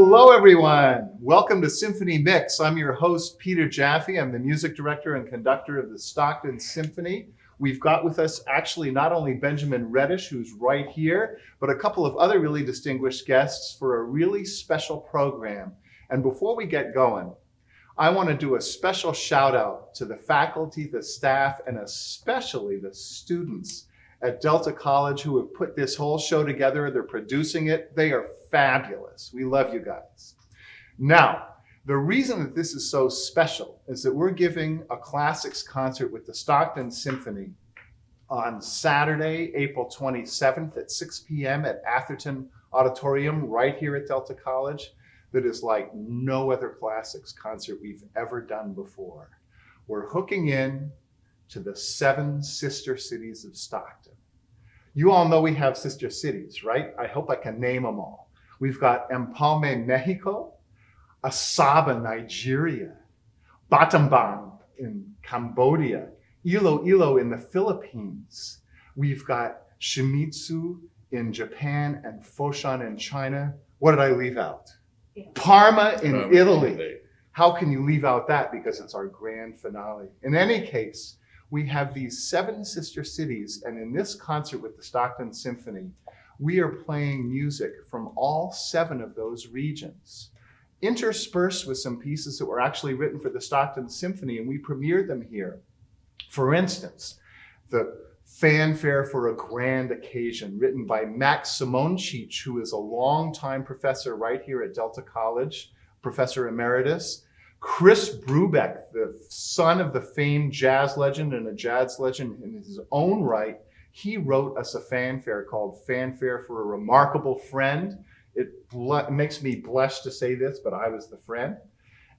Hello, everyone. Welcome to Symphony Mix. I'm your host, Peter Jaffe. I'm the music director and conductor of the Stockton Symphony. We've got with us actually not only Benjamin Reddish, who's right here, but a couple of other really distinguished guests for a really special program. And before we get going, I want to do a special shout out to the faculty, the staff, and especially the students at Delta College who have put this whole show together. They're producing it. They are fabulous. We love you guys. Now, the reason that this is so special is that we're giving a classics concert with the Stockton Symphony on Saturday, April 27th at 6 p.m. at Atherton Auditorium right here at Delta College. That is like no other classics concert we've ever done before. We're hooking in to the 7 sister cities of Stockton. You all know we have sister cities, right? I hope I can name them all. We've got Empalme, Mexico, Asaba, Nigeria, Battambang in Cambodia, Iloilo in the Philippines. We've got Shimizu in Japan and Foshan in China. What did I leave out? Parma in Italy. How can you leave out that? Because it's our grand finale. In any case, we have these 7 sister cities, and in this concert with the Stockton Symphony, we are playing music from all 7 of those regions, interspersed with some pieces that were actually written for the Stockton Symphony, and we premiered them here. For instance, the Fanfare for a Grand Occasion, written by Max Simoncic, who is a longtime professor right here at Delta College, professor emeritus. Chris Brubeck, the son of the famed jazz legend and a jazz legend in his own right, he wrote us a fanfare called Fanfare for a Remarkable Friend. It makes me blush to say this, but I was the friend.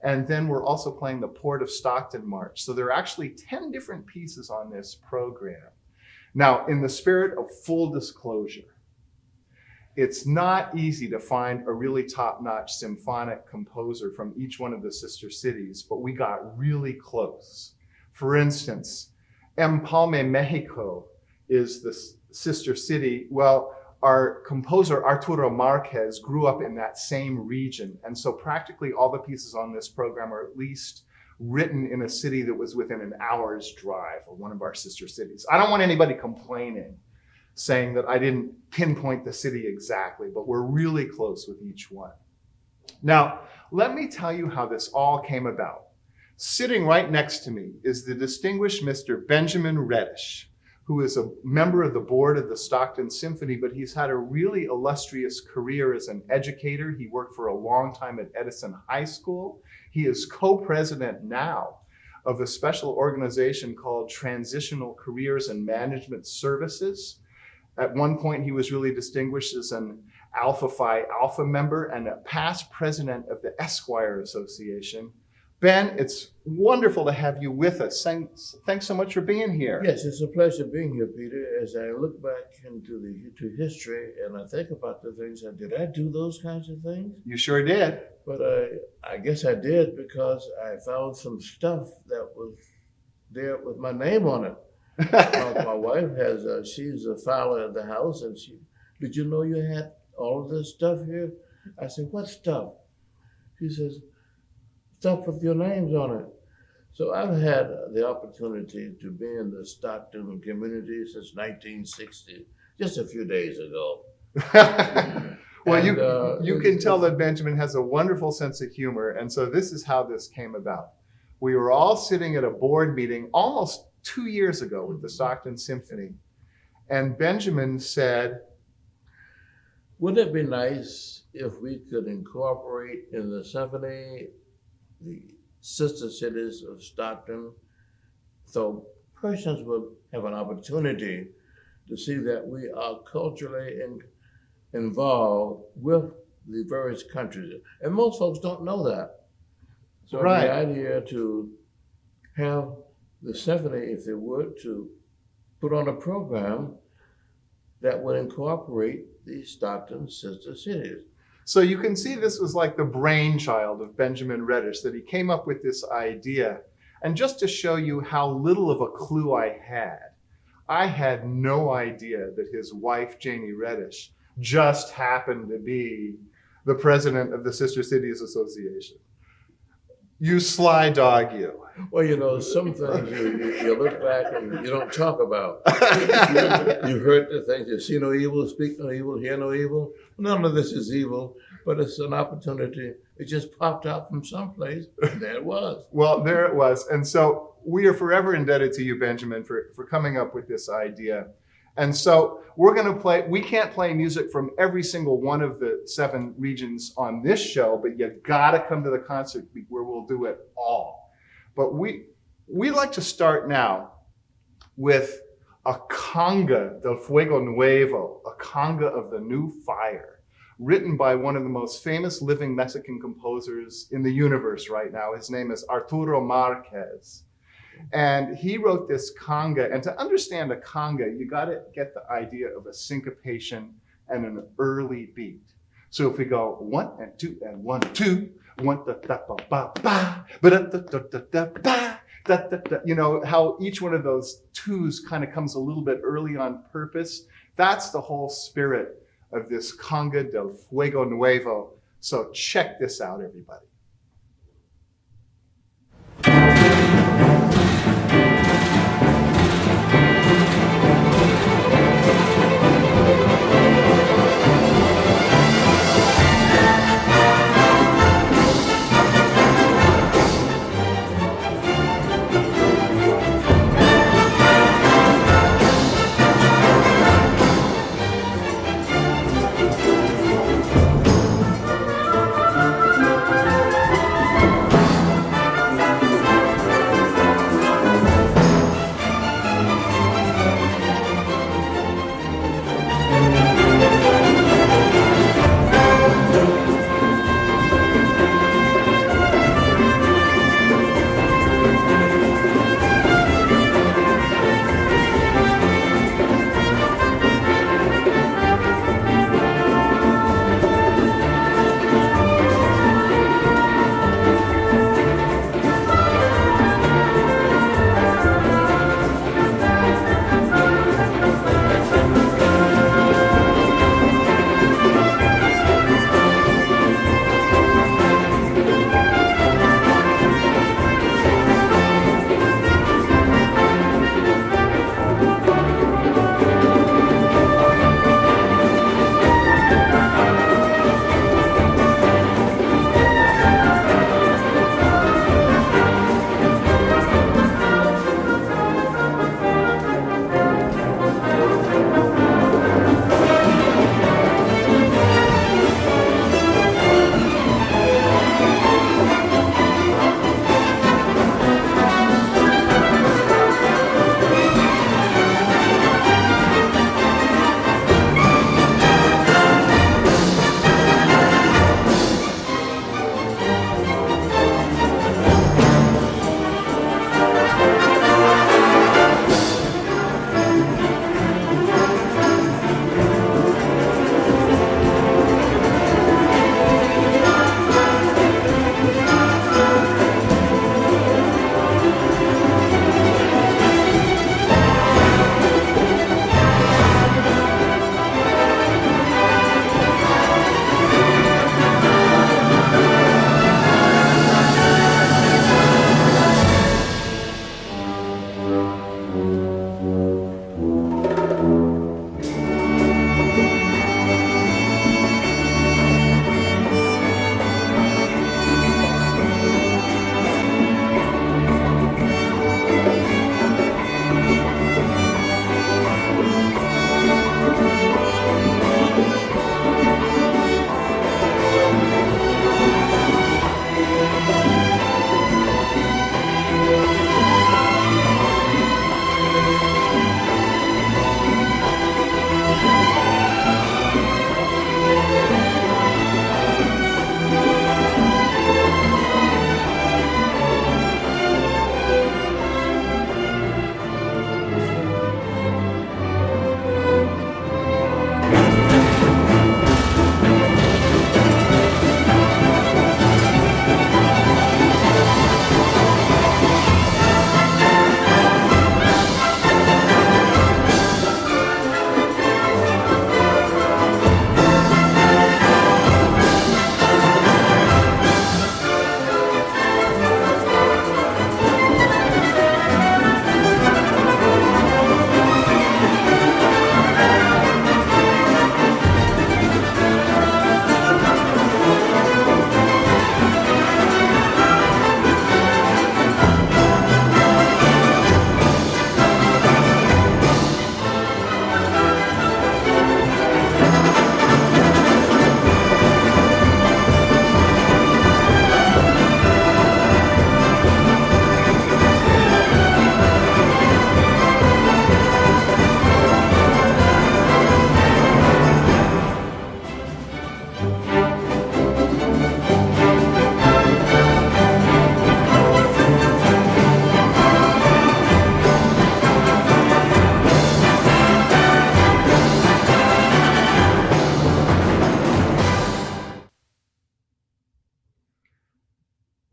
And then we're also playing the Port of Stockton March. So there are actually 10 different pieces on this program. Now, in the spirit of full disclosure, it's not easy to find a really top-notch symphonic composer from each one of the sister cities, but we got really close. For instance, Empalme, Mexico is the sister city. Well, our composer, Arturo Marquez, grew up in that same region. And so practically all the pieces on this program are at least written in a city that was within an hour's drive of one of our sister cities. I don't want anybody complaining, saying that I didn't pinpoint the city exactly, but we're really close with each one. Now, let me tell you how this all came about. Sitting right next to me is the distinguished Mr. Benjamin Reddish, who is a member of the board of the Stockton Symphony, but he's had a really illustrious career as an educator. He worked for a long time at Edison High School. He is co-president now of a special organization called Transitional Careers and Management Services. At one point, he was really distinguished as an Alpha Phi Alpha member and a past president of the Esquire Association. Ben, it's wonderful to have you with us. Thanks so much for being here. Yes, it's a pleasure being here, Peter. As I look back into history and I think about the things did I do those kinds of things? You sure did. But I guess I did because I found some stuff that was there with my name on it. My wife she's a filer in the house, and did you know you had all of this stuff here? I said, what stuff? She says, stuff with your names on it. So I've had the opportunity to be in the Stockton community since 1960, just a few days ago. Well, you can tell that Benjamin has a wonderful sense of humor, and so this is how this came about. We were all sitting at a board meeting almost 2 years ago with the Stockton Symphony, and Benjamin said, wouldn't it be nice if we could incorporate in the symphony the sister cities of Stockton, so persons will have an opportunity to see that we are culturally involved with the various countries. And most folks don't know that. So right. The idea to have the symphony, if they would, to put on a program that would incorporate the Stockton sister cities. So you can see this was like the brainchild of Benjamin Reddish, that he came up with this idea. And just to show you how little of a clue I had no idea that his wife, Janie Reddish, just happened to be the president of the Sister Cities Association. You sly dog, you. Well, you know, some things you look back and you don't talk about. You heard the things, you see no evil, speak no evil, hear no evil. None of this is evil, but it's an opportunity. It just popped out from someplace, and there it was. Well, there it was. And so we are forever indebted to you, Benjamin, for coming up with this idea. And so we're going to play, we can't play music from every single one of the 7 regions on this show, but you got to come to the concert where we'll do it all. But we like to start now with a conga del fuego nuevo, a conga of the new fire, written by one of the most famous living Mexican composers in the universe right now. His name is Arturo Marquez. And he wrote this conga. And to understand a conga, you got to get the idea of a syncopation and an early beat. So if we go 1 and 2 and 1, 2, 1 da da ba ba ba, ba da da da da da ba, da da da. You know how each one of those 2s kind of comes a little bit early on purpose. That's the whole spirit of this conga del fuego nuevo. So check this out, everybody.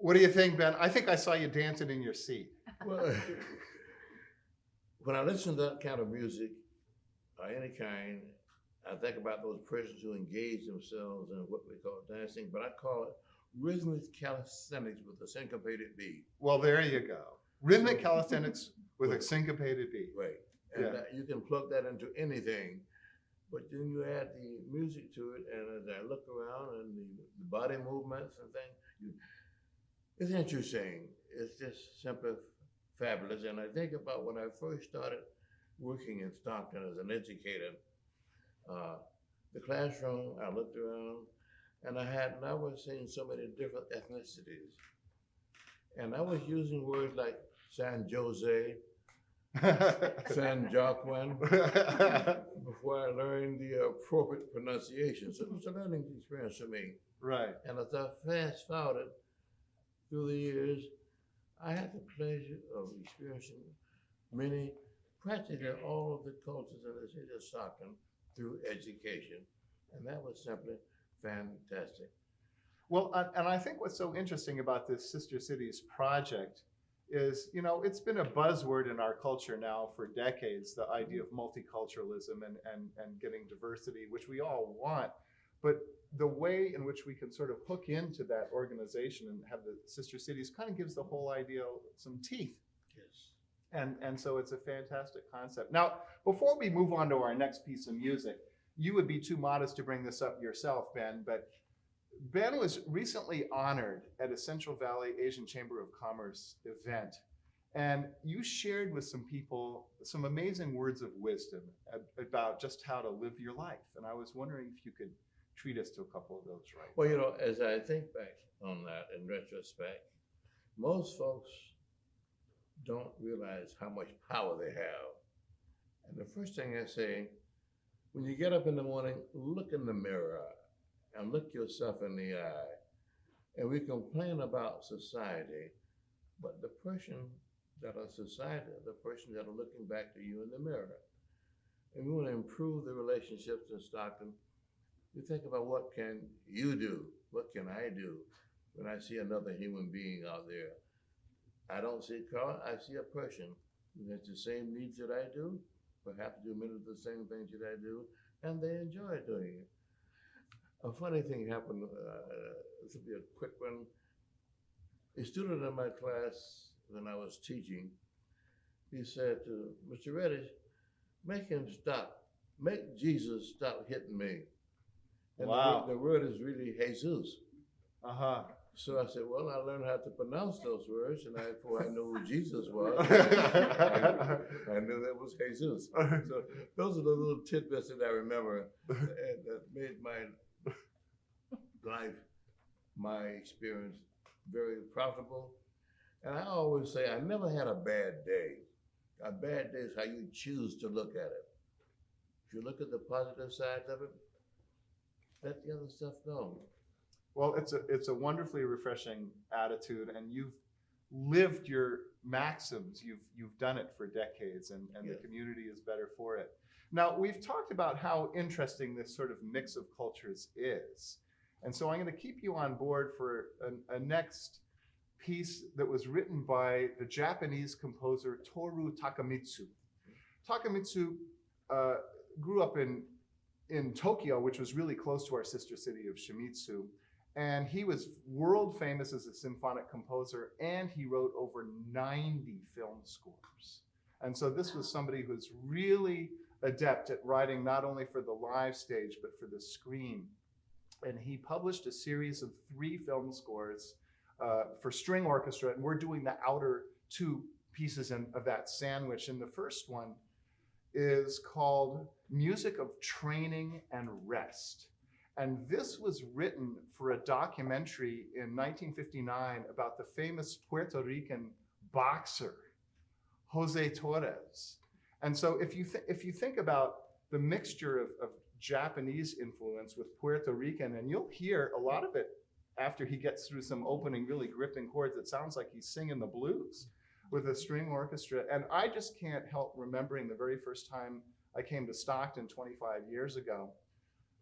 What do you think, Ben? I think I saw you dancing in your seat. Well, when I listen to that kind of music, or any kind, I think about those persons who engage themselves in what we call dancing, but I call it rhythmic calisthenics with a syncopated beat. Well, there you go. Rhythmic calisthenics with a syncopated beat. Right. And you can plug that into anything, but then you add the music to it, and as I look around and the body movements and things, it's interesting. It's just simply fabulous. And I think about when I first started working in Stockton as an educator, the classroom, I looked around, and I had never seen so many different ethnicities. And I was using words like San Jose, San Joaquin, before I learned the appropriate pronunciation. So it was a learning experience for me. Right. And as I fast forwarded through the years, I had the pleasure of experiencing practically all of the cultures in the city of Stockton through education. And that was simply fantastic. Well, and I think what's so interesting about this Sister Cities project is, it's been a buzzword in our culture now for decades, the idea of multiculturalism and getting diversity, which we all want. But the way in which we can sort of hook into that organization and have the Sister Cities kind of gives the whole idea some teeth. Yes. And so it's a fantastic concept. Now, before we move on to our next piece of music, you would be too modest to bring this up yourself, Ben, but Ben was recently honored at a Central Valley Asian Chamber of Commerce event. And you shared with some people some amazing words of wisdom about just how to live your life. And I was wondering if you could treat us to a couple of those right Well, as I think back on that in retrospect, most folks don't realize how much power they have. And the first thing I say, when you get up in the morning, look in the mirror and look yourself in the eye. And we complain about society, but the person that are society are the person that are looking back to you in the mirror. And we want to improve the relationships in Stockton. We think about what can you do? What can I do when I see another human being out there? I don't see a car, I see a person who has the same needs that I do, perhaps do many of the same things that I do, and they enjoy doing it. A funny thing happened, this will be a quick one. A student in my class, when I was teaching, he said to Mr. Reddish, make him stop. Make Jesus stop hitting me. And Wow. the word is really Jesus. Uh-huh. So I said, well, I learned how to pronounce those words, and before I knew who Jesus was, I knew that was Jesus. So those are the little tidbits that I remember that made my life, my experience, very profitable. And I always say I never had a bad day. A bad day is how you choose to look at it. If you look at the positive side of it, let the other stuff go. Well, it's a wonderfully refreshing attitude, and you've lived your maxims. You've done it for decades, and Yes. The community is better for it. Now, we've talked about how interesting this sort of mix of cultures is. And so I'm going to keep you on board for a next piece that was written by the Japanese composer Toru Takemitsu. Takemitsu grew up in Tokyo, which was really close to our sister city of Shimizu. And he was world famous as a symphonic composer, and he wrote over 90 film scores. And so this was somebody who's really adept at writing not only for the live stage, but for the screen. And he published a series of 3 film scores for string orchestra, and we're doing the outer 2 pieces of that sandwich. And the first one is called Music of Training and Rest. And this was written for a documentary in 1959 about the famous Puerto Rican boxer, Jose Torres. And so if you think about the mixture of Japanese influence with Puerto Rican, and you'll hear a lot of it after he gets through some opening really gripping chords, it sounds like he's singing the blues with a string orchestra. And I just can't help remembering the very first time I came to Stockton 25 years ago.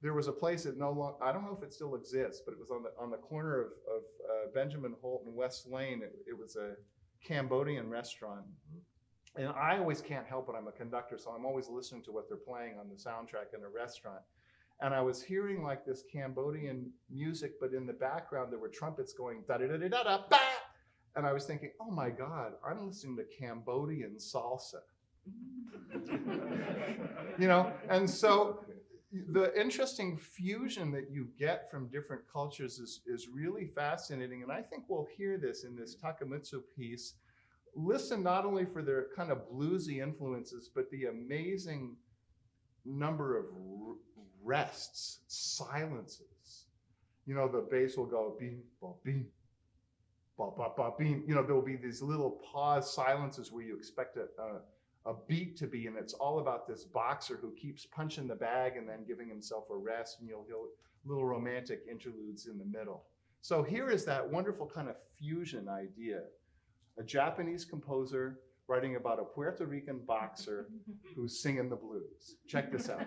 there was a place that no longer, I don't know if it still exists, but it was on the corner of Benjamin Holt and West Lane. It was a Cambodian restaurant. And I always can't help it. I'm a conductor, so I'm always listening to what they're playing on the soundtrack in a restaurant. And I was hearing like this Cambodian music, but in the background there were trumpets going da da da da da da ba. And I was thinking, oh my God, I'm listening to Cambodian salsa. You know, and so the interesting fusion that you get from different cultures is really fascinating. And I think we'll hear this in this Takemitsu piece. Listen not only for their kind of bluesy influences, but the amazing number of rests, silences. You know, the bass will go beam, ba, beam, ba, ba, ba, beam. You know, there will be these little pause silences where you expect a beat to be, and it's all about this boxer who keeps punching the bag and then giving himself a rest, and you'll hear little romantic interludes in the middle. So here is that wonderful kind of fusion idea. A Japanese composer writing about a Puerto Rican boxer who's singing the blues. Check this out.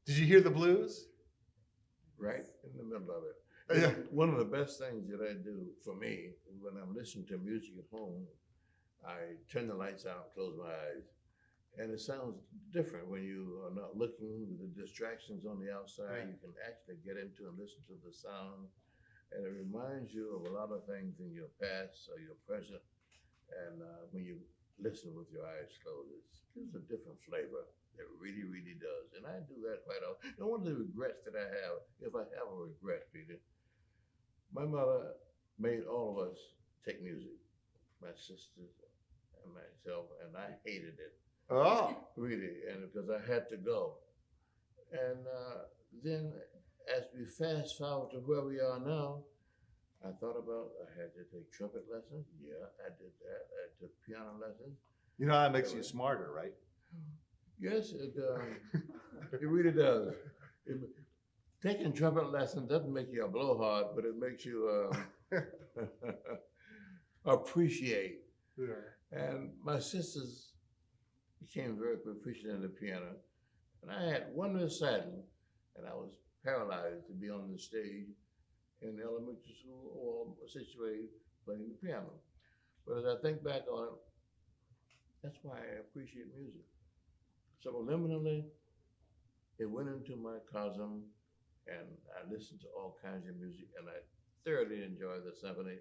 Did you hear the blues? Right in the middle of it. Yeah. One of the best things that I do for me when I'm listening to music at home, I turn the lights out, close my eyes, and it sounds different when you are not looking with the distractions on the outside. Right. You can actually get into and listen to the sound, and it reminds you of a lot of things in your past or your present. And when you listen with your eyes closed, it gives a different flavor. It really, really does. And I do that quite often. And one of the regrets that I have, if I have a regret, Peter, my mother made all of us take music, my sisters and myself, and I hated it. Oh, Really, and because I had to go. And then as we fast forward to where we are now, I thought about I had to take trumpet lessons. Yeah, I did that. I took piano lessons. you know that makes you smarter, right? Yes, it really does. Taking trumpet lessons doesn't make you a blowhard, but it makes you appreciate. Sure. And my sisters became very proficient in the piano. And I had one recital, and I was paralyzed to be on the stage in elementary school or situated playing the piano. But as I think back on it, that's why I appreciate music. Subliminally, it went into my cosm, and I listened to all kinds of music, and I thoroughly enjoy the symphony.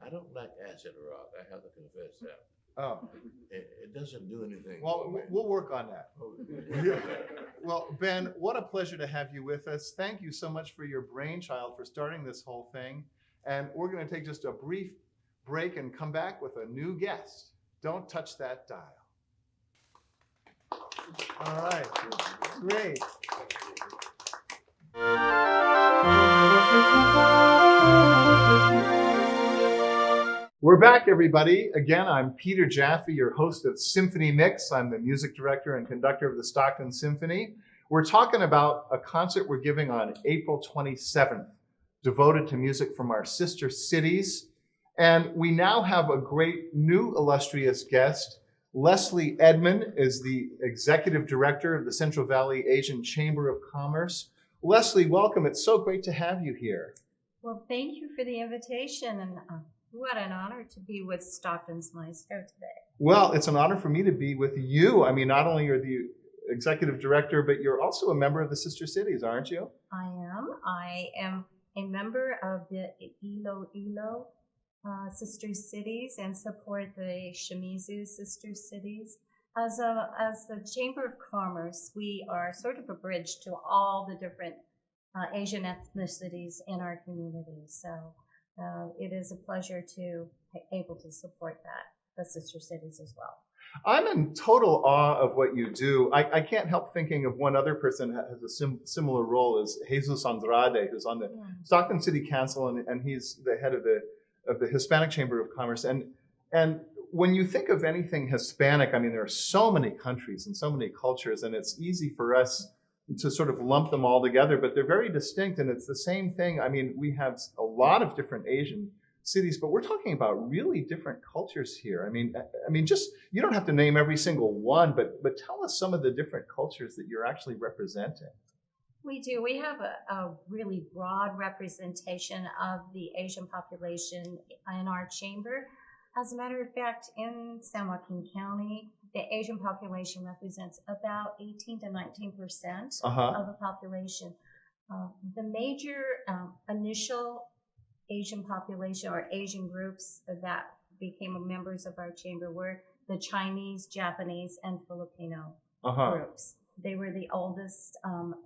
I don't like acid rock, I have to confess that. Oh, It doesn't do anything well, for me. we'll work on that. Oh, Well, Ben, what a pleasure to have you with us. Thank you so much for your brainchild for starting this whole thing. And we're going to take just a brief break and come back with a new guest. Don't touch that dial. All right, great. We're back, everybody. Again, I'm Peter Jaffe, your host of Symphony Mix. I'm the music director and conductor of the Stockton Symphony. We're talking about a concert we're giving on April 27th, devoted to music from our sister cities. And we now have a great new illustrious guest. Leslie Edmond is the executive director of the Central Valley Asian Chamber of Commerce. Leslie, welcome. It's so great to have you here. Well, thank you for the invitation, and what an honor to be with Stockton's Maestro today. Well, it's an honor for me to be with you. I mean, not only are the executive director, but you're also a member of the Sister Cities, aren't you? I am. I am a member of the Ilo Sister Cities and support the Shimizu Sister Cities. As the Chamber of Commerce, we are sort of a bridge to all the different Asian ethnicities in our community. So it is a pleasure to be able to support the Sister Cities as well. I'm in total awe of what you do. I can't help thinking of one other person that has a similar role as Jesus Andrade, who's on the Stockton City Council, and he's the head of the Hispanic Chamber of Commerce. And when you think of anything Hispanic, I mean, there are so many countries and so many cultures, and it's easy for us to sort of lump them all together, but they're very distinct, and it's the same thing. I mean, we have a lot of different Asian cities, but we're talking about really different cultures here. I mean, just, you don't have to name every single one, but tell us some of the different cultures that you're actually representing. We do. We have a really broad representation of the Asian population in our chamber. As a matter of fact, in San Joaquin County, the Asian population represents about 18 to 19% of the population. The major initial Asian population or Asian groups that became members of our chamber were the Chinese, Japanese, and Filipino groups. They were the oldest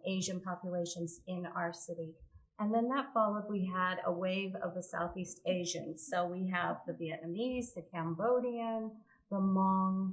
Asian populations in our city. And then that followed, we had a wave of the Southeast Asians. So we have the Vietnamese, the Cambodian, the Hmong.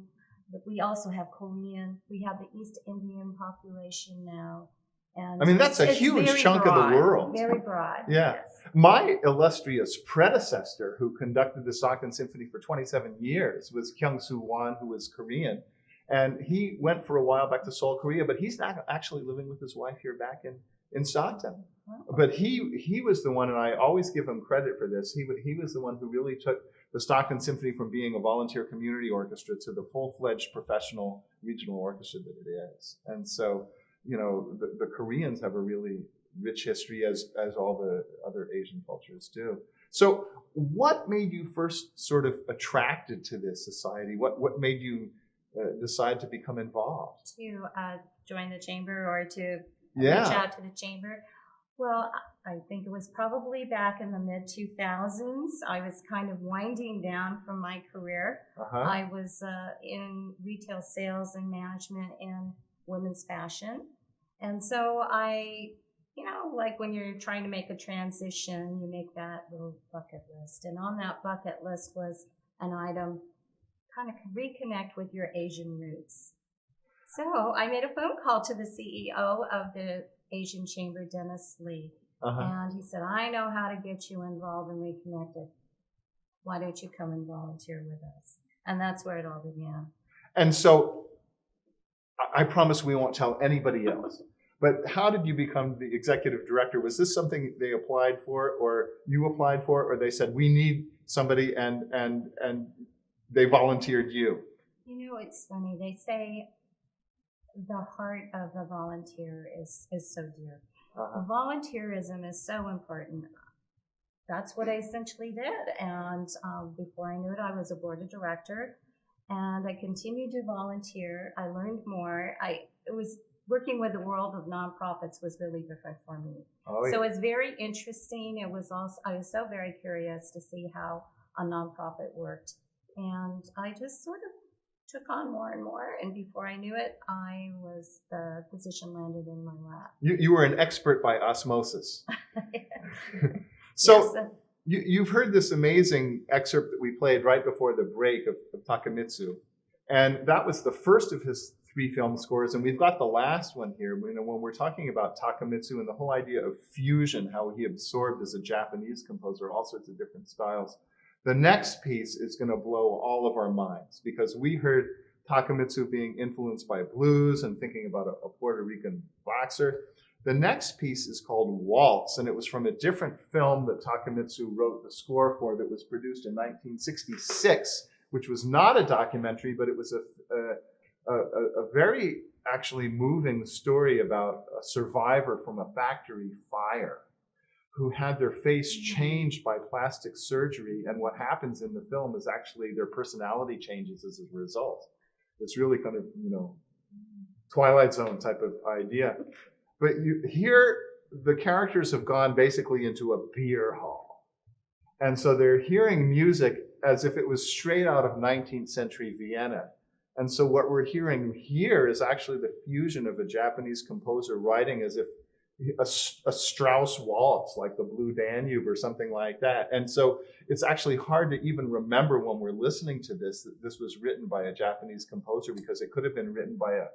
We also have Korean. We have the East Indian population now. And I mean, that's a huge chunk of the world. Very broad. Yeah. Yes. My illustrious predecessor, who conducted the Stockton Symphony for 27 years, was Kyung-Soo Won, who was Korean. And he went for a while back to Seoul, Korea, but he's not actually living with his wife here back in Stockton. Wow. But he was the one, and I always give him credit for this, he was the one who really took the Stockton Symphony from being a volunteer community orchestra to the full-fledged professional regional orchestra that it is. And so, you know, the Koreans have a really rich history, as all the other Asian cultures do. So what made you first sort of attracted to this society? What made you decide to become involved? To join the chamber or to reach out to the chamber? Well, I think it was probably back in the mid-2000s. I was kind of winding down from my career. I was in retail sales and management in women's fashion. And so I, you know, like when you're trying to make a transition, you make that little bucket list. And on that bucket list was an item, kind of reconnect with your Asian roots. So I made a phone call to the CEO of the Asian Chamber, Dennis Lee. And he said, I know how to get you involved and reconnected. Why don't you come and volunteer with us? And that's where it all began. And so I promise we won't tell anybody else. But how did you become the executive director? Was this something they applied for, or you applied for, or they said we need somebody and they volunteered you? You know, it's funny. They say the heart of a volunteer is so dear. Volunteerism is so important. That's what I essentially did. And before I knew it, I was a board of director, and I continued to volunteer. I learned more. It was working with the world of nonprofits was really different for me. So it's very interesting. I was so very curious to see how a nonprofit worked. And I just sort of took on more and more. And before I knew it, the position landed in my lap. You were an expert by osmosis. So yes. you've heard this amazing excerpt that we played right before the break of Takemitsu. And that was the first of his 3 film scores. And we've got the last one here. You know, when we're talking about Takemitsu and the whole idea of fusion, how he absorbed as a Japanese composer all sorts of different styles. The next piece is going to blow all of our minds, because we heard Takemitsu being influenced by blues and thinking about a Puerto Rican boxer. The next piece is called Waltz, and it was from a different film that Takemitsu wrote the score for that was produced in 1966, which was not a documentary, but it was a very actually moving story about a survivor from a factory fire who had their face changed by plastic surgery. And what happens in the film is actually their personality changes as a result. It's really kind of, you know, Twilight Zone type of idea. But here, the characters have gone basically into a beer hall. And so they're hearing music as if it was straight out of 19th century Vienna. And so what we're hearing here is actually the fusion of a Japanese composer writing as if a Strauss waltz, like the Blue Danube or something like that. And so it's actually hard to even remember when we're listening to this that this was written by a Japanese composer, because it could have been written by a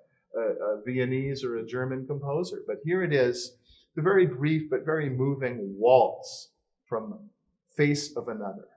Viennese or a German composer. But here it is, the very brief but very moving waltz from Face of Another.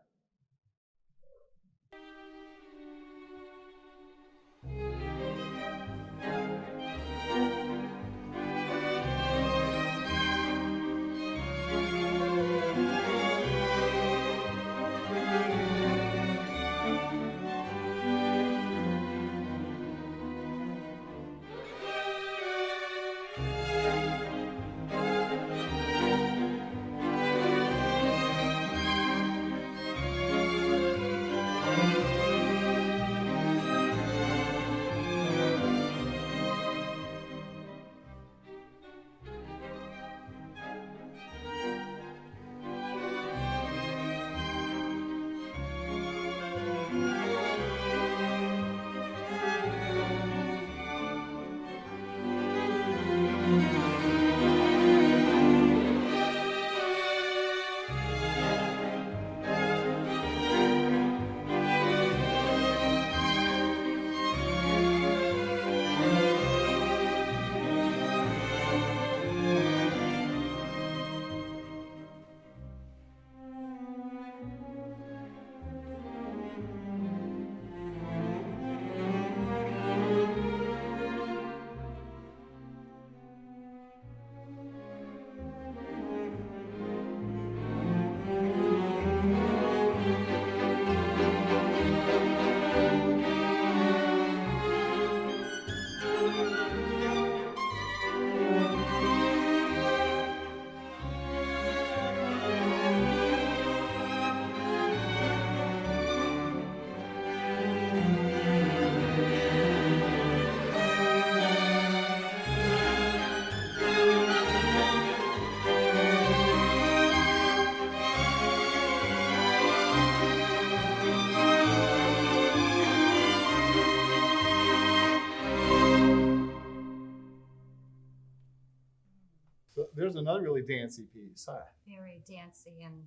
There's another really dancey piece, huh? Very dancey, and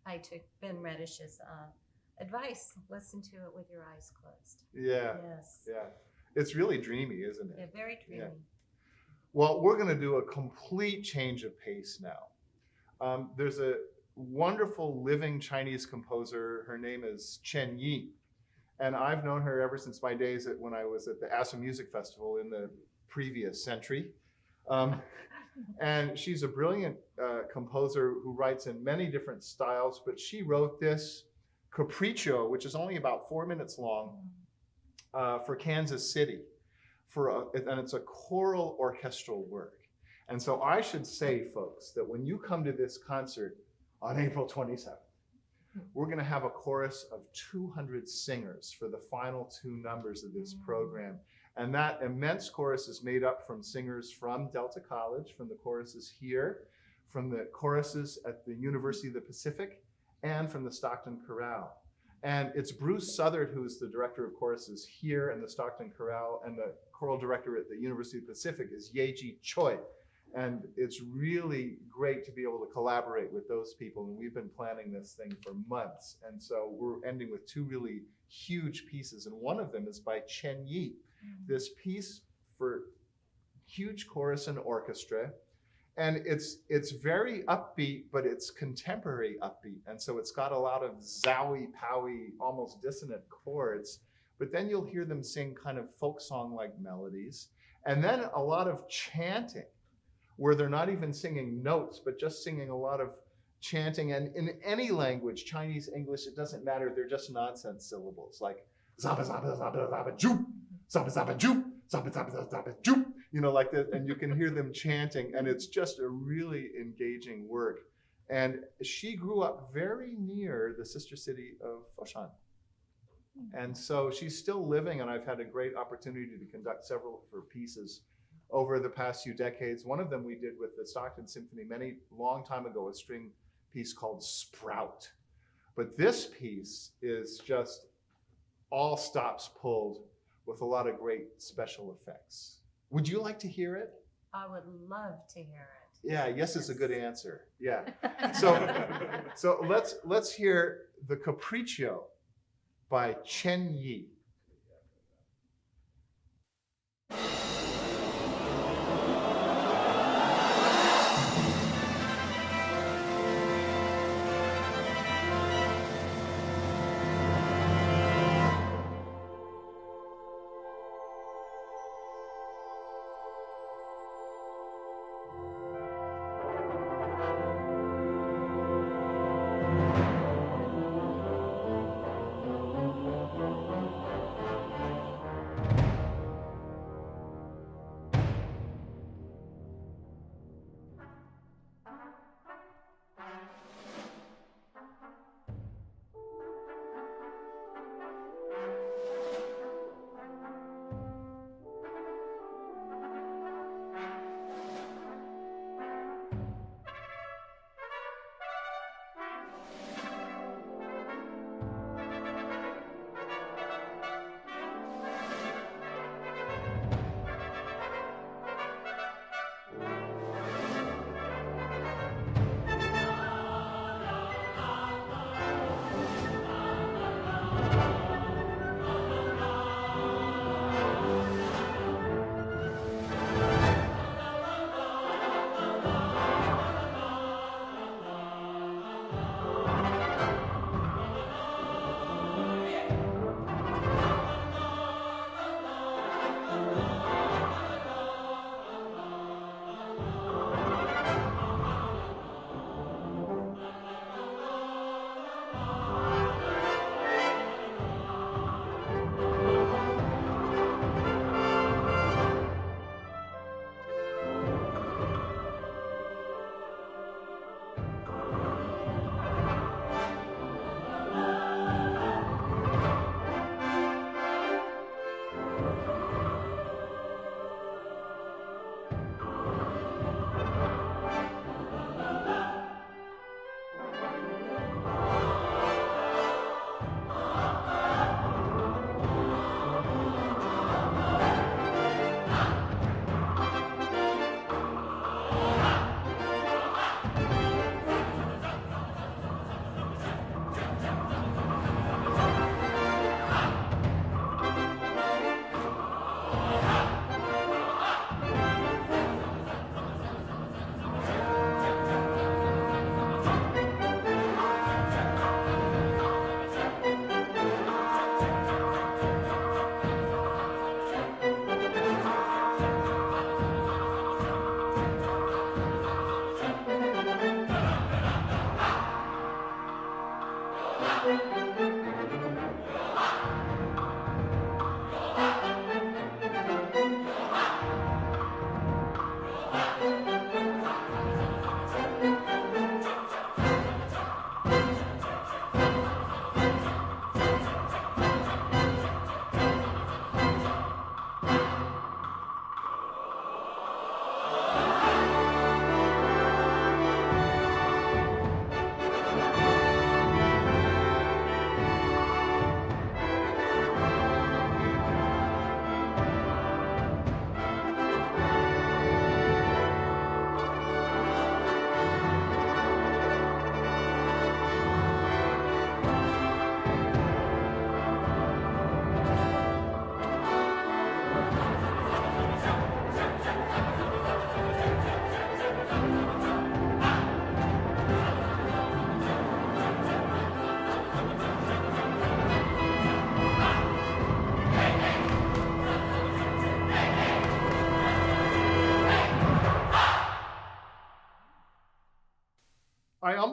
I took Ben Reddish's advice. Listen to it with your eyes closed. Yeah. Yes. Yeah. It's really dreamy, isn't it? Yeah, very dreamy. Yeah. Well, we're going to do a complete change of pace now. There's a wonderful living Chinese composer. Her name is Chen Yi. And I've known her ever since my days when I was at the Assa Music Festival in the previous century. And she's a brilliant composer who writes in many different styles, but she wrote this Capriccio, which is only about 4 minutes long, for Kansas City, and it's a choral orchestral work. And so I should say, folks, that when you come to this concert on April 27th, we're going to have a chorus of 200 singers for the final 2 numbers of this program. And that immense chorus is made up from singers from Delta College, from the choruses here, from the choruses at the University of the Pacific, and from the Stockton Chorale. And it's Bruce Southard, who's the director of choruses here in the Stockton Chorale, and the choral director at the University of the Pacific is Yeji Choi. And it's really great to be able to collaborate with those people. And we've been planning this thing for months. And so we're ending with 2 really huge pieces. And one of them is by Chen Yi, this piece for huge chorus and orchestra. And it's very upbeat, but it's contemporary upbeat. And so it's got a lot of zowie, powy, almost dissonant chords. But then you'll hear them sing kind of folk song-like melodies. And then a lot of chanting, where they're not even singing notes, but just singing a lot of chanting. And in any language, Chinese, English, it doesn't matter. They're just nonsense syllables, like zaba, zaba, zaba, zaba, joop, zaba, zaba, joop, zaba, zaba, zaba, joop, like that. And you can hear them chanting, and it's just a really engaging work. And she grew up very near the sister city of Foshan. And so she's still living, and I've had a great opportunity to conduct several of her pieces over the past few decades. One of them we did with the Stockton Symphony long time ago, a string piece called Sprout. But this piece is just all stops pulled with a lot of great special effects. Would you like to hear it? I would love to hear it. Yeah, yes is a good answer. Yeah. So let's hear the Capriccio by Chen Yi.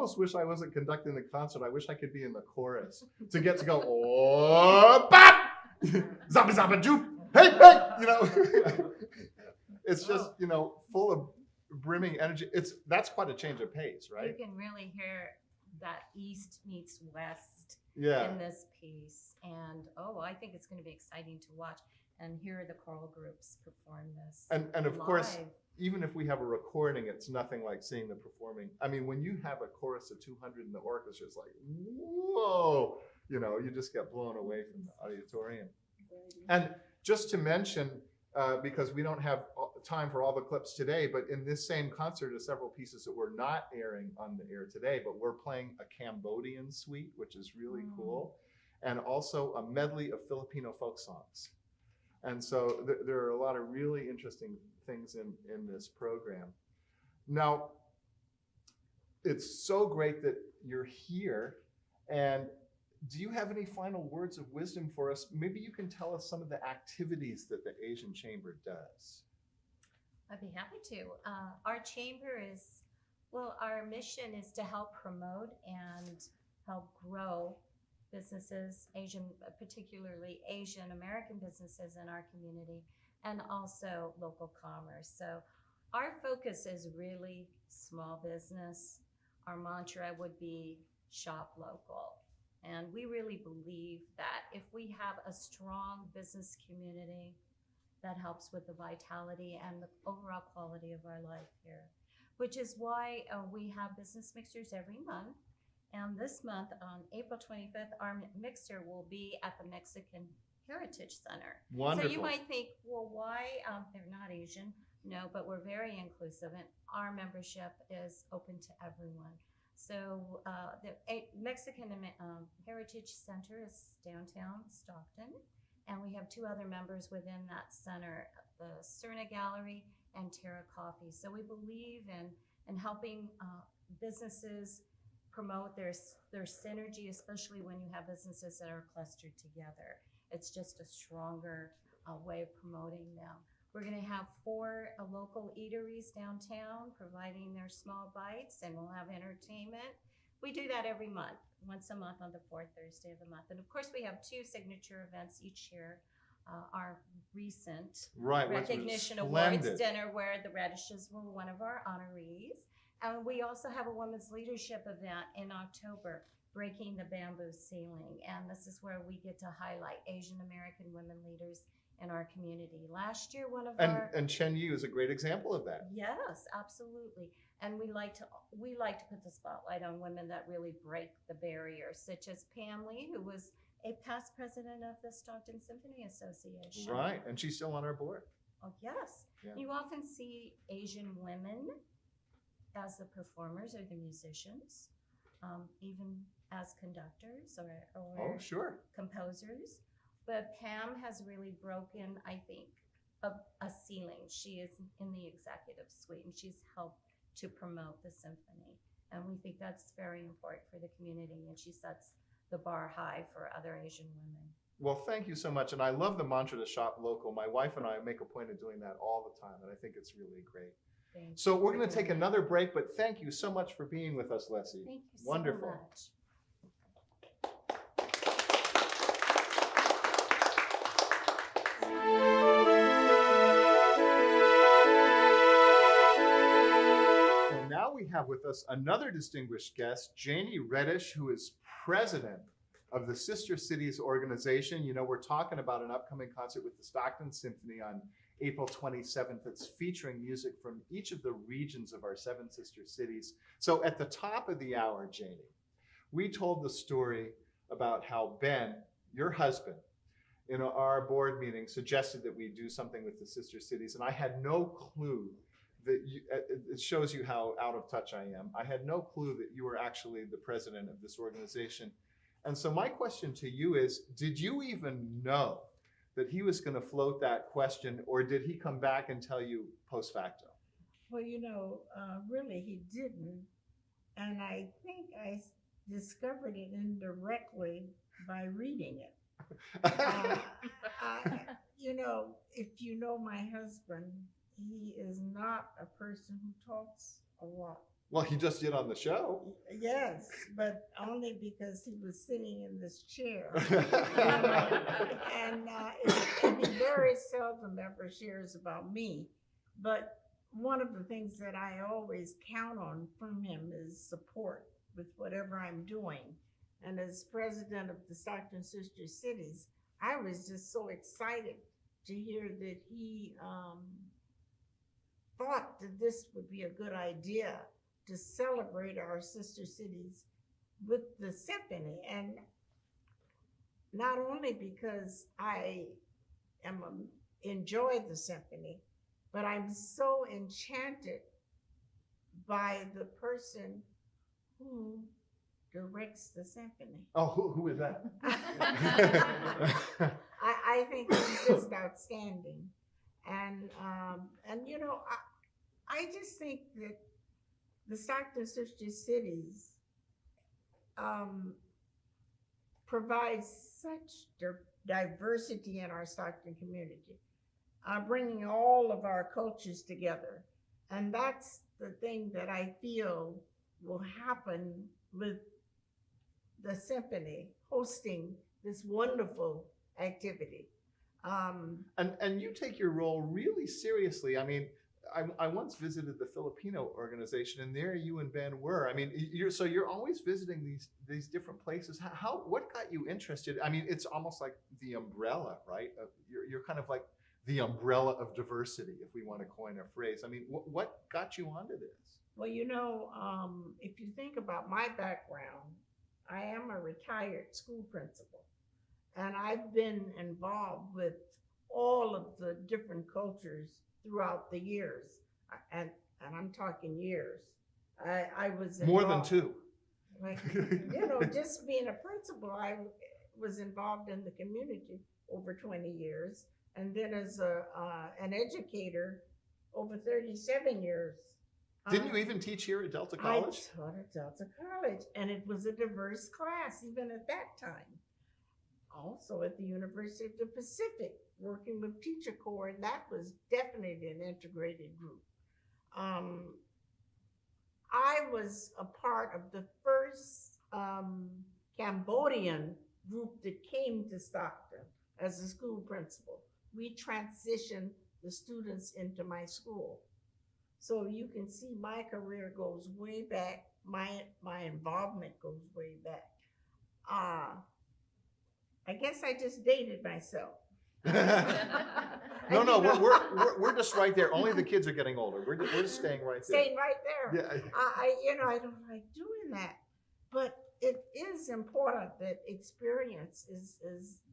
almost wish I wasn't conducting the concert. I wish I could be in the chorus to get to go, oh, bop, zappa zappa joop, hey, hey, you know. It's just, you know, full of brimming energy. That's quite a change of pace, right? You can really hear that East meets West Yeah. in this piece. And I think it's going to be exciting to watch and hear the choral groups perform this. And of course, live. even if we have a recording, it's nothing like seeing the performing. I mean, when you have a chorus of 200 in the orchestra, it's like, whoa, you know, you just get blown away from the auditorium. And just to mention, because we don't have time for all the clips today, but in this same concert are several pieces that we're not airing on the air today, but we're playing a Cambodian suite, which is really cool, and also a medley of Filipino folk songs. And so there are a lot of really interesting things in this program. Now, it's so great that you're here. And do you have any final words of wisdom for us? Maybe you can tell us some of the activities that the Asian Chamber does. I'd be happy to. Our chamber our mission is to help promote and help grow businesses, particularly Asian American businesses in our community, and also local commerce. So our focus is really small business. Our mantra would be shop local. And we really believe that if we have a strong business community, that helps with the vitality and the overall quality of our life here, which is why we have business mixers every month. And this month, on April 25th, our mixer will be at the Mexican Heritage Center. Wonderful. So you might think, well, why? They're not Asian. No, but we're very inclusive, and our membership is open to everyone. So the Mexican Heritage Center is downtown Stockton, and we have two other members within that center, the Cerna Gallery and Terra Coffee. So we believe in helping businesses promote their synergy, especially when you have businesses that are clustered together. It's just a stronger way of promoting them. We're going to have 4 local eateries downtown providing their small bites, and we'll have entertainment. We do that every month, once a month on the 4th Thursday of the month. And of course, we have 2 signature events each year. Our recent recognition awards dinner, where the Radishes were one of our honorees. And we also have a women's leadership event in October, Breaking the Bamboo Ceiling. And this is where we get to highlight Asian American women leaders in our community. Last year, and Chen Yu is a great example of that. Yes, absolutely. And we like to put the spotlight on women that really break the barrier, such as Pam Lee, who was a past president of the Stockton Symphony Association. Right, and she's still on our board. Oh, yes. Yeah. You often see Asian women as the performers or the musicians, even as conductors or sure, composers. But Pam has really broken, I think, a ceiling. She is in the executive suite, and she's helped to promote the symphony. And we think that's very important for the community, and she sets the bar high for other Asian women. Well, thank you so much. And I love the mantra to shop local. My wife and I make a point of doing that all the time, and I think it's really great. So we're going to take another break, but thank you so much for being with us, Leslie. Thank you Wonderful. so much. So now we have with us another distinguished guest, Janie Reddish, who is president of the Sister Cities organization. You know, we're talking about an upcoming concert with the Stockton Symphony on April 27th. It's featuring music from each of the regions of our 7 sister cities. So at the top of the hour, Janie, we told the story about how Ben, your husband, in our board meeting suggested that we do something with the sister cities. And I had no clue that it shows you how out of touch I am. I had no clue that you were actually the president of this organization. And so my question to you is, did you even know that he was going to float that question, or did he come back and tell you post facto? Well, really he didn't. And I think I discovered it indirectly by reading it. If you know my husband, he is not a person who talks a lot. Well, he just did on the show. Yes, but only because he was sitting in this chair. And he very seldom ever shares about me. But one of the things that I always count on from him is support with whatever I'm doing. And as president of the Stockton Sister Cities, I was just so excited to hear that he thought that this would be a good idea to celebrate our sister cities with the symphony. And not only because I enjoy the symphony, but I'm so enchanted by the person who directs the symphony. Oh, who is that? I think he's just outstanding. And you know, I just think that the Stockton Sister Cities provides such diversity in our Stockton community, bringing all of our cultures together. And that's the thing that I feel will happen with the symphony hosting this wonderful activity. And you take your role really seriously. I mean, I once visited the Filipino organization, and there you and Ben were. I mean, you're always visiting these different places. What got you interested? I mean, it's almost like the umbrella, right? You're kind of like the umbrella of diversity, if we want to coin a phrase. I mean, what got you onto this? Well, you know, if you think about my background, I am a retired school principal, and I've been involved with all of the different cultures throughout the years, and I'm talking years. I was More than two. Like, you know, just being a principal, I was involved in the community over 20 years, and then as an educator over 37 years. Didn't you even teach here at Delta College? I taught at Delta College, and it was a diverse class even at that time. Also at the University of the Pacific, working with Teacher Corps, and that was definitely an integrated group. I was a part of the first Cambodian group that came to Stockton as a school principal. We transitioned the students into my school. So you can see my career goes way back. My involvement goes way back. I guess I just dated myself. No, we're just right there. Only the kids are getting older. We're just staying right there. Staying right there. Yeah. I don't like doing that, but it is important that experience is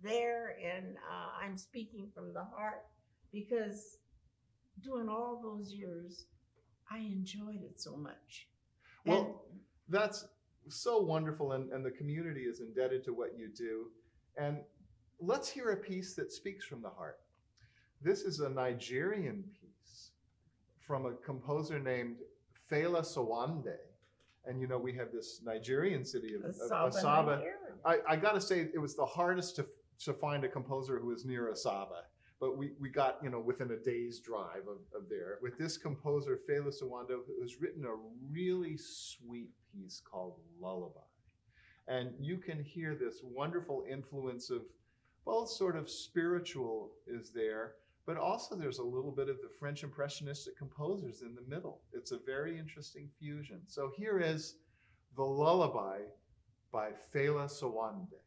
there, and I'm speaking from the heart because doing all those years, I enjoyed it so much. Well, that's so wonderful, and the community is indebted to what you do. And let's hear a piece that speaks from the heart. This is a Nigerian piece from a composer named Fela Sowande. And you know, we have this Nigerian city of Asaba. I gotta say, it was the hardest to find a composer who was near Asaba. But we got, you know, within a day's drive of there. With this composer, Fela Sowande, who's written a really sweet piece called Lullaby. And you can hear this wonderful influence of both sort of spiritual is there, but also there's a little bit of the French Impressionistic composers in the middle. It's a very interesting fusion. So here is the Lullaby by Fela Sowande.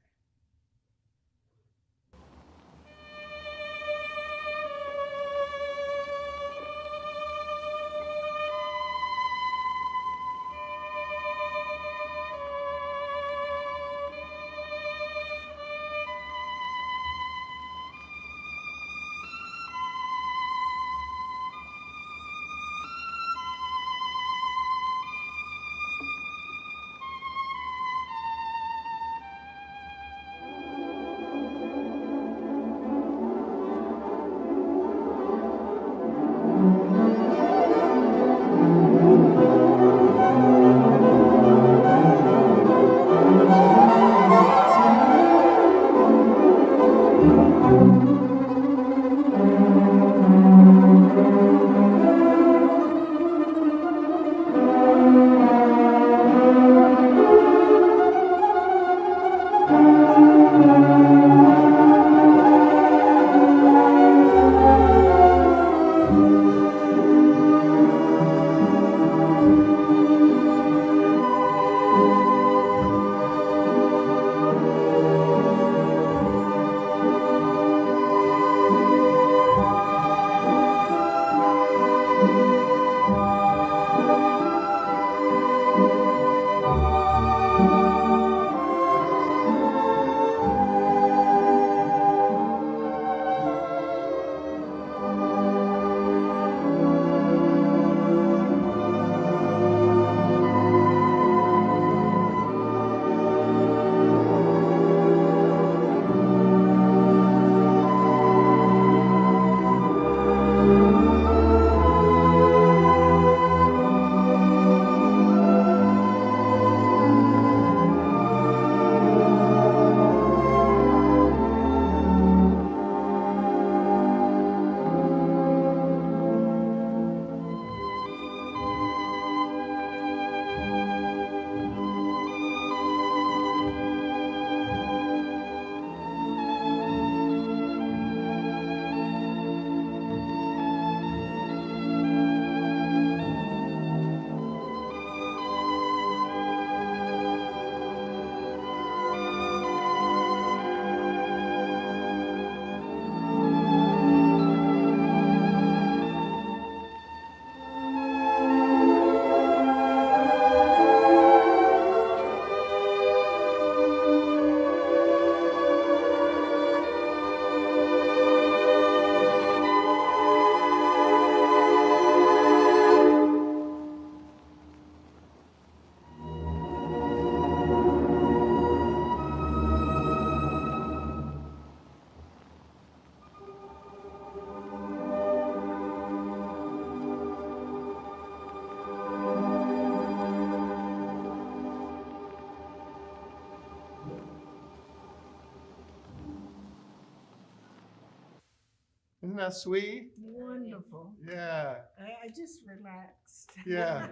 Isn't that sweet? Wonderful. Yeah, I just relaxed. Yeah.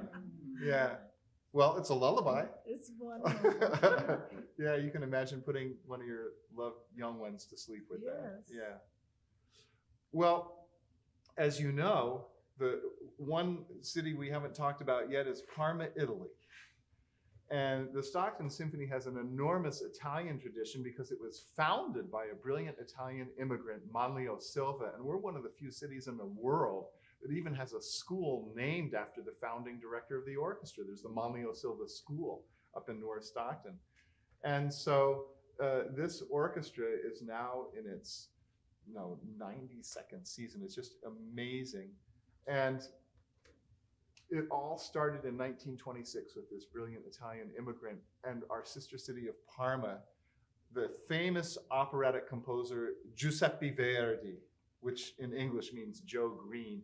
yeah. Well, it's a lullaby. It's wonderful. Yeah, you can imagine putting one of your loved young ones to sleep with that. Yes. Yeah. Well, as you know, the one city we haven't talked about yet is Parma, Italy. And the Stockton Symphony has an enormous Italian tradition because it was founded by a brilliant Italian immigrant, Manlio Silva. And we're one of the few cities in the world that even has a school named after the founding director of the orchestra. There's the Manlio Silva School up in North Stockton. And so this orchestra is now in its 92nd season. It's just amazing. And it all started in 1926 with this brilliant Italian immigrant and our sister city of Parma, the famous operatic composer Giuseppe Verdi, which in English means Joe Green,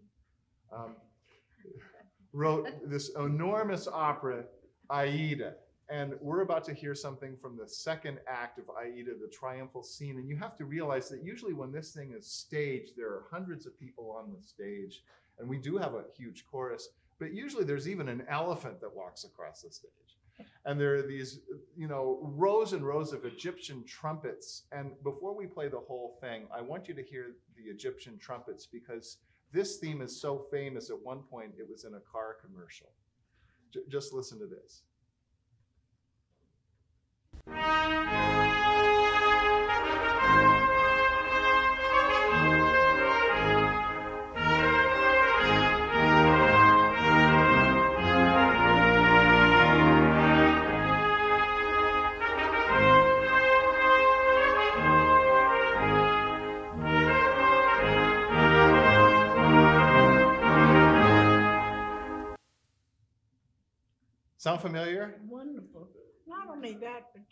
wrote this enormous opera, Aida. And we're about to hear something from the second act of Aida, the triumphal scene. And you have to realize that usually when this thing is staged, there are hundreds of people on the stage. And we do have a huge chorus, but usually there's even an elephant that walks across the stage. And there are these, rows and rows of Egyptian trumpets. And before we play the whole thing, I want you to hear the Egyptian trumpets because this theme is so famous. At one point, it was in a car commercial. Just listen to this. Sound familiar? Wonderful. Not only that, but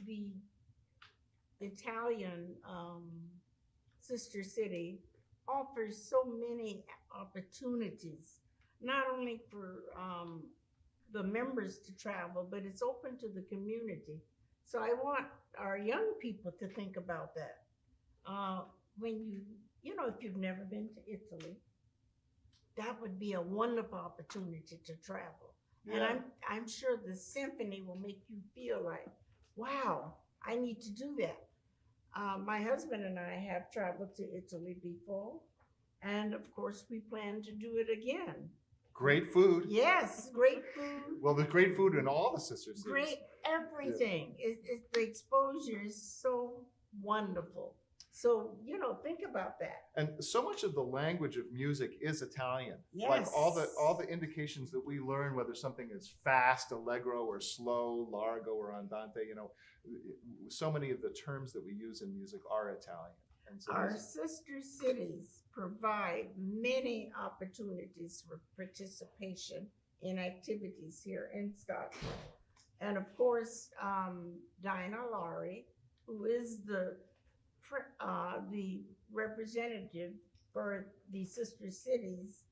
the Italian sister city offers so many opportunities, not only for the members to travel, but it's open to the community. So I want our young people to think about that. When if you've never been to Italy, that would be a wonderful opportunity to travel. And I'm sure the symphony will make you feel like, wow, I need to do that. My husband and I have traveled to Italy before, and of course we plan to do it again. Great food. Yes, great food. Well, there's great food in all the sister cities. Great everything. The exposure is so wonderful. So, think about that. And so much of the language of music is Italian. Yes. Like all the indications that we learn, whether something is fast, allegro, or slow, largo, or andante, so many of the terms that we use in music are Italian. And so our sister cities provide many opportunities for participation in activities here in Stockton. And of course, Dinah Laurie, who is the representative for the sister cities,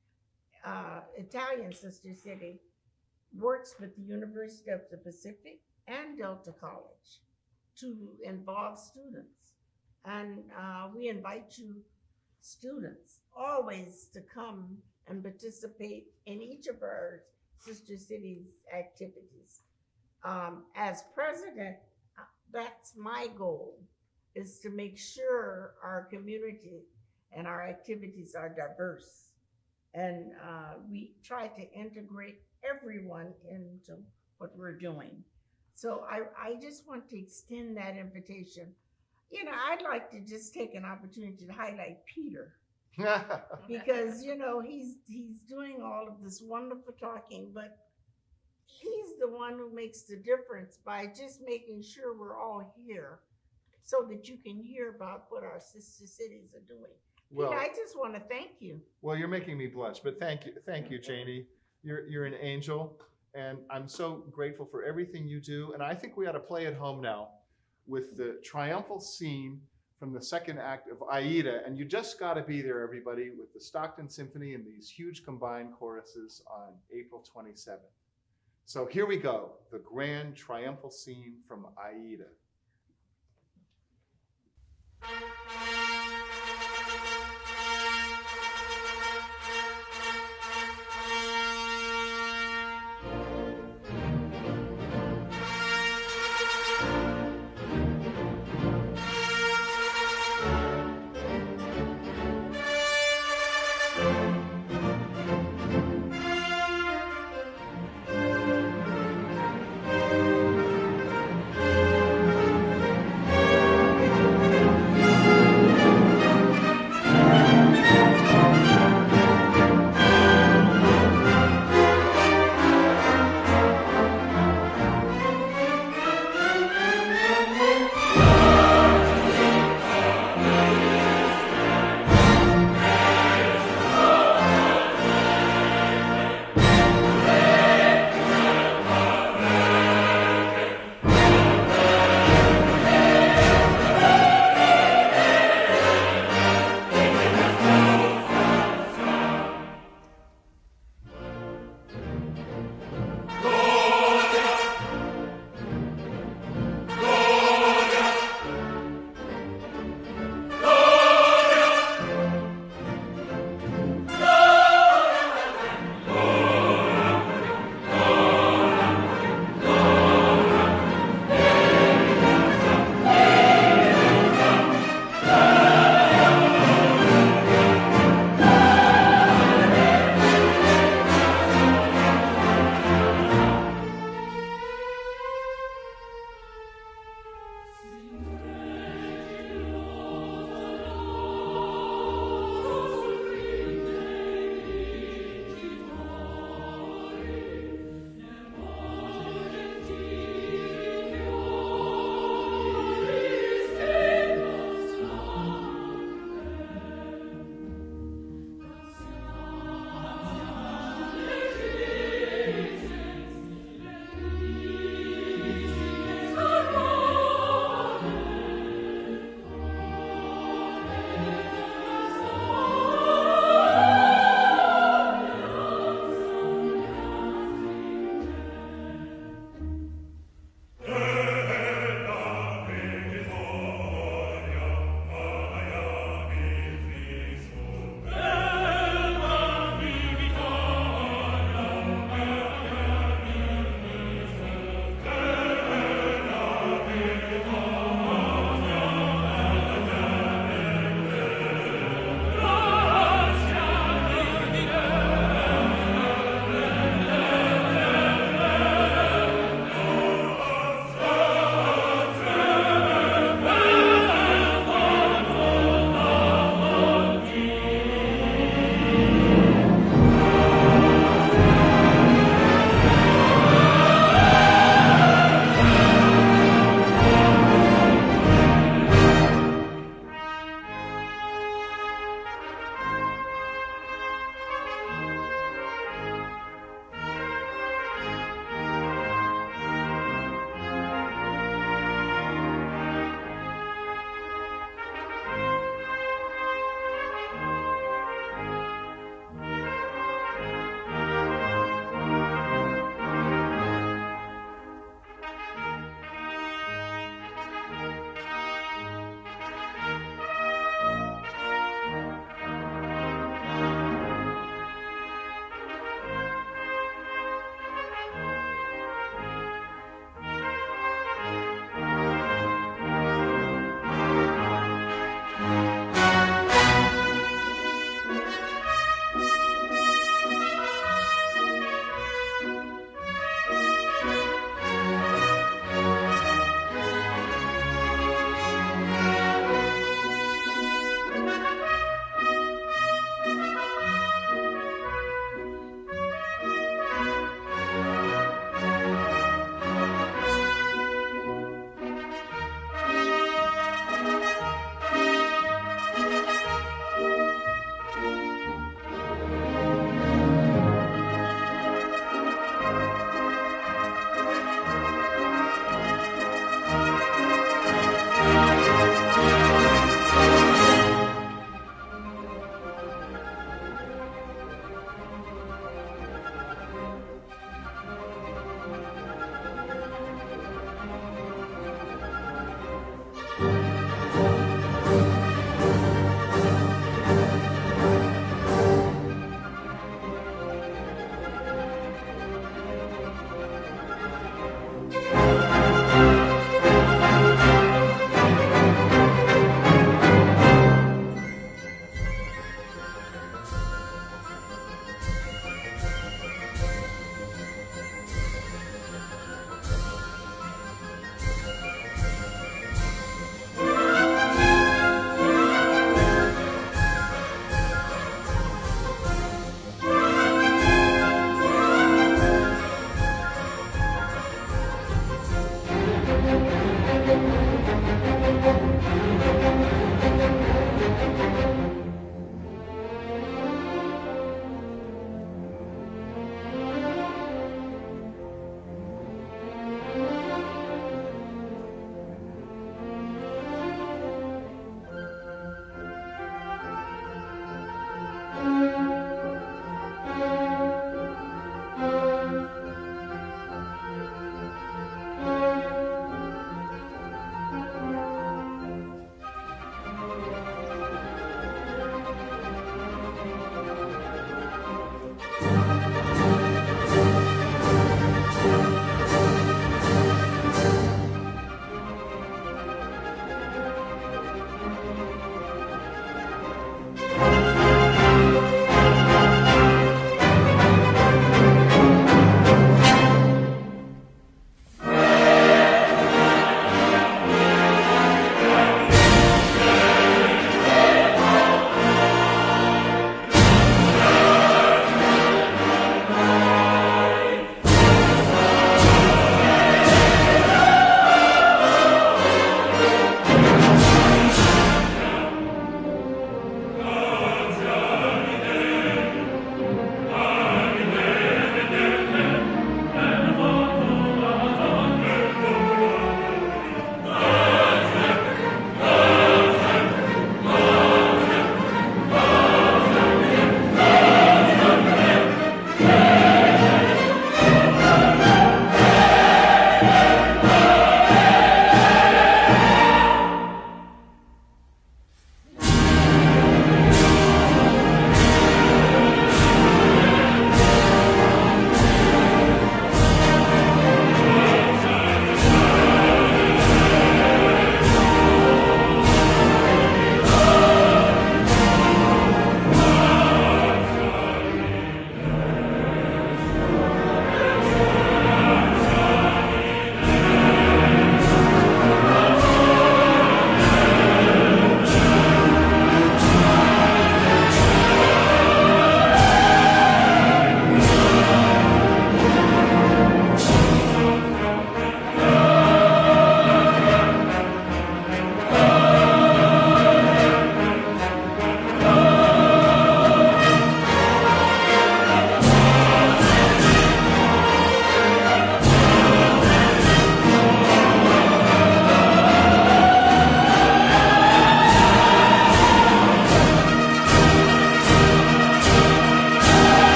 Italian sister city, works with the University of the Pacific and Delta College to involve students. And we invite you students always to come and participate in each of our sister cities activities. As president, that's my goal, is to make sure our community and our activities are diverse. And we try to integrate everyone into what we're doing. So I just want to extend that invitation. I'd like to just take an opportunity to highlight Peter. Because, he's doing all of this wonderful talking, but he's the one who makes the difference by just making sure we're all here so that you can hear about what our sister cities are doing. Well, Peter, I just want to thank you. Well, you're making me blush, but thank you, Janie. You're an angel, and I'm so grateful for everything you do. And I think we ought to play at home now with the triumphal scene from the second act of Aida. And you just got to be there, everybody, with the Stockton Symphony and these huge combined choruses on April 27th. So here we go, the grand triumphal scene from Aida.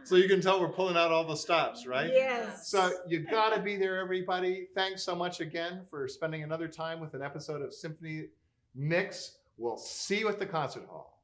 So you can tell we're pulling out all the stops, right? Yes. So you gotta be there, everybody. Thanks so much again for spending another time with an episode of Symphony Mix. We'll see you at the concert hall.